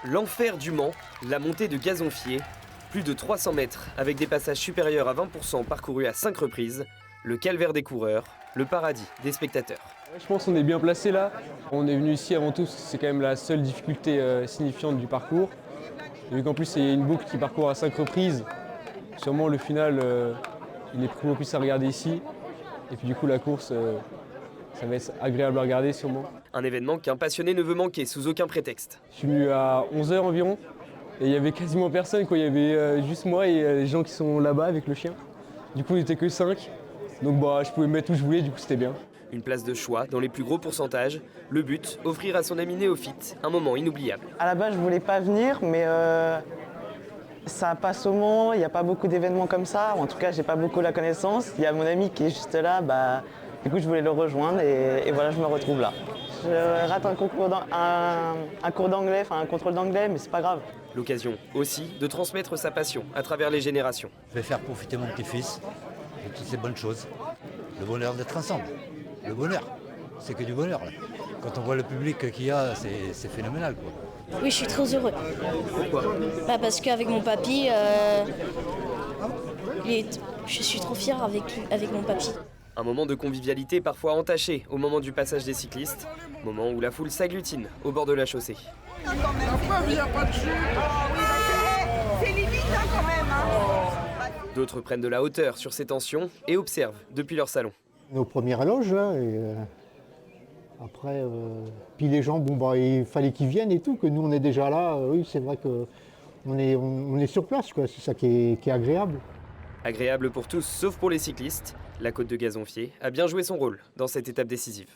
L'enfer du Mans, la montée de Gazonfier, plus de 300 mètres avec des passages supérieurs à 20% parcourus à 5 reprises, le calvaire des coureurs, le paradis des spectateurs. Je pense qu'on est bien placé là. On est venu ici avant tout parce que c'est quand même la seule difficulté signifiante du parcours. Et vu qu'en plus c'est une boucle qui parcourt à 5 reprises, sûrement le final il est plus propice à regarder ici. Et puis du coup la course, ça va être agréable à regarder sûrement. Un événement qu'un passionné ne veut manquer sous aucun prétexte. Je suis venu à 11h environ et il y avait quasiment personne, quoi. Il y avait juste moi et les gens qui sont là-bas avec le chien. Du coup, il n'était que 5, donc je pouvais me mettre où je voulais, du coup c'était bien. Une place de choix dans les plus gros pourcentages. Le but, offrir à son ami néophyte un moment inoubliable. À la base, je voulais pas venir, mais ça passe au Mans, il n'y a pas beaucoup d'événements comme ça. En tout cas, j'ai pas beaucoup la connaissance. Il y a mon ami qui est juste là, du coup, je voulais le rejoindre et voilà, je me retrouve là. Je rate un cours d'anglais, un contrôle d'anglais, mais c'est pas grave. L'occasion aussi de transmettre sa passion à travers les générations. Je vais faire profiter mon petit-fils de toutes ces bonnes choses. Le bonheur d'être ensemble. Le bonheur, c'est que du bonheur là. Quand on voit le public qu'il y a, c'est phénoménal quoi. Oui, je suis très heureux. Pourquoi ? Parce qu'avec mon papy, je suis trop fière avec mon papy. Un moment de convivialité parfois entaché au moment du passage des cyclistes, moment où la foule s'agglutine au bord de la chaussée. C'est limite quand même. D'autres prennent de la hauteur sur ces tensions et observent depuis leur salon. Nos premières loges, là, et après, puis les gens, il fallait qu'ils viennent et tout, que nous on est déjà là, oui c'est vrai qu'on est sur place, quoi. C'est ça qui est agréable. Agréable pour tous sauf pour les cyclistes, la côte de Gazonfier a bien joué son rôle dans cette étape décisive.